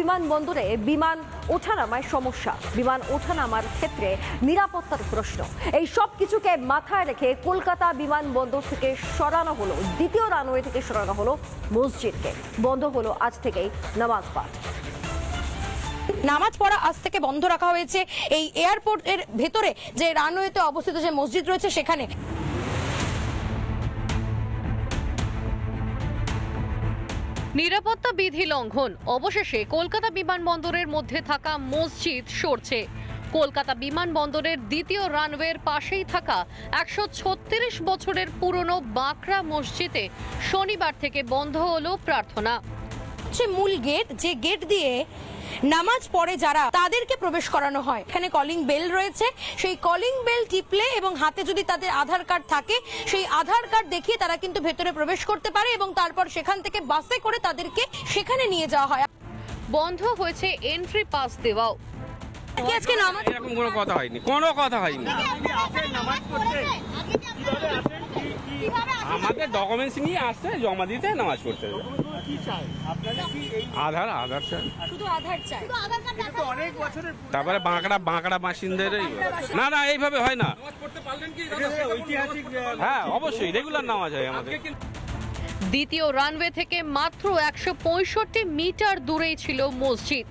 বিমানবন্দরে বিমান ওঠানামায় সমস্যা, বিমান ওঠানামার ক্ষেত্রে নিরাপত্তার প্রশ্ন, এই সব কিছুকে মাথায় রেখে কলকাতা বিমানবন্দর থেকে সরানো হলো, দ্বিতীয় রানওয়ে থেকে সরানো হলো মসজিদকে। বন্ধ হলো আজ থেকেই নামাজ পাঠ। নামাজ পড়া আজ থেকে বন্ধ রাখা হয়েছে এই এয়ারপোর্টের ভেতরে যে রানওয়েতে অবস্থিত যে মসজিদ রয়েছে সেখানে। নিরাপত্তা বিধি লঙ্ঘন, অবশেষে কলকাতা বিমানবন্দরের মধ্যে থাকা মসজিদ সরছে। কলকাতা বিমানবন্দরের দ্বিতীয় রানওয়ের পাশেই থাকা 136 বছরের পুরনো বাঁকড়া মসজিদে শনিবার থেকে বন্ধ হলো প্রার্থনা। মূল গেট, যে গেট দিয়ে নামাজ পড়ে যারা তাদেরকে প্রবেশ করানো হয়, এখানে কলিং বেল রয়েছে। সেই কলিং বেল টিপলে এবং হাতে যদি তাদের আধার কার্ড থাকে সেই আধার কার্ড দেখিয়ে তারা কিন্তু ভেতরে প্রবেশ করতে পারে এবং তারপর সেখান থেকে বাসে করে তাদেরকে সেখানে নিয়ে যাওয়া হয়। বন্ধ হয়েছে এন্ট্রি পাস দেওয়াও। আজকে নামাজ এরকম কোনো কথা হয়নি, কোনো কথা হয়নি। আমাদের ডকুমেন্টস নিয়ে আসছে, জমা দিতে, নামাজ পড়তে। আধার চাই, শুধু আধার চাই। তারপরে বাঁকড়া বাসিন্দাদের না এইভাবে হয় না। হ্যাঁ অবশ্যই রেগুলার নামাজ হয় আমাদের। দ্বিতীয় রানওয়ে থেকে মাত্র 165 মিটার দূরেই ছিল মসজিদ।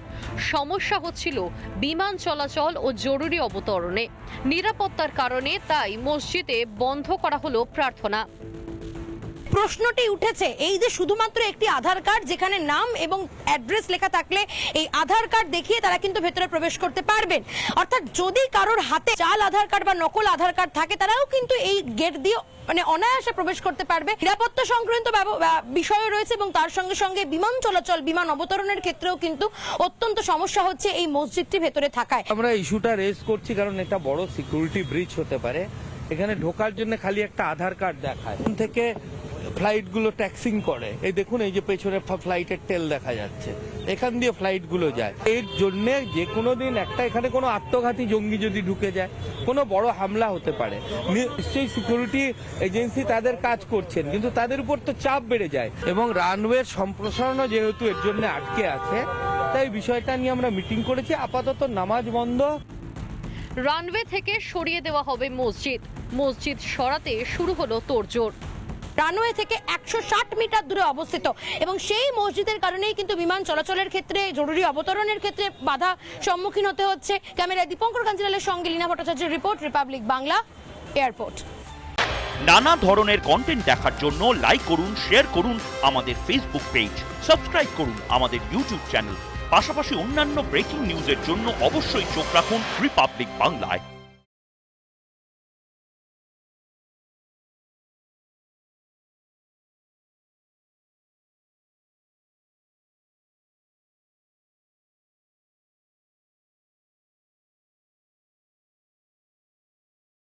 সমস্যা হচ্ছিল বিমান চলাচল ও জরুরি অবতরণে। নিরাপত্তার কারণে তাই মসজিদে বন্ধ করা হলো প্রার্থনা। প্রশ্নটি উঠেছে এই যে শুধুমাত্র একটি আধার কার্ড যেখানে নাম এবং অ্যাড্রেস লেখা থাকলে এই আধার কার্ড দেখিয়ে তারা কিন্তু ভেতরে প্রবেশ করতে পারবেন, অর্থাৎ যদি কারোর হাতে জাল আধার কার্ড বা নকল আধার কার্ড থাকে তারাও কিন্তু এই গেট দিয়ে অনায়াসে প্রবেশ করতে পারবে। নিরাপত্তা সংক্রান্ত বিষয় রয়েছে এবং তার সঙ্গে সঙ্গে বিমান চলাচল, বিমান অবতরণের ক্ষেত্রেও কিন্তু অত্যন্ত সমস্যা হচ্ছে এই মসজিদটি ভেতরে থাকায়। আমরা ইস্যুটা রেজ করছি কারণ এটা বড় সিকিউরিটি ব্রিচ হতে পারে। এখানে ঢোকার জন্য খালি একটা আধার কার্ড দেখায়, থেকে ফ্লাইট গুলো ট্যাক্সিং করে। এই দেখুন, এই যে পেছনে ফ্লাইটের টেল দেখা যাচ্ছে, এখান দিয়ে ফ্লাইট গুলো যায়। এর জন্য যে কোনো দিন একটা এখানে কোনো আত্মঘাতী জঙ্গি যদি ঢুকে যায়, কোনো বড় হামলা হতে পারে। নিশ্চয়ই সিকিউরিটি এজেন্সি তাদের কাজ করছেন, কিন্তু তাদের উপর তো চাপ বেড়ে যায় এবং রানওয়ের সম্প্রসারণও যেহেতু এর জন্য আটকে আছে, তাই বিষয়টা নিয়ে আমরা মিটিং করেছি। আপাতত নামাজ বন্ধ। রানওয়ে থেকে সরিয়ে দেওয়া হবে মসজিদ। মসজিদ সরাতে শুরু হলো তোড়জোড়। রানওয়ে থেকে 160 মিটার দূরে অবস্থিত এবং সেই মসজিদের কারণেই কিন্তু বিমান চলাচলের ক্ষেত্রে, জরুরি অবতরণের ক্ষেত্রে বাধা সম্মুখীন হতে হচ্ছে। ক্যামেরায় দীপঙ্কর কাঞ্জিলালের সঙ্গে লীনা ভট্টাচার্যের রিপোর্ট, রিপাবলিক বাংলা, এয়ারপোর্ট। নানা ধরনের কন্টেন্ট দেখার জন্য লাইক করুন, শেয়ার করুন আমাদের ফেসবুক পেজ, সাবস্ক্রাইব করুন আমাদের ইউটিউব চ্যানেল। পাশাপাশি অন্যান্য ব্রেকিং নিউজের জন্য অবশ্যই চোখ রাখুন রিপাবলিক বাংলায়।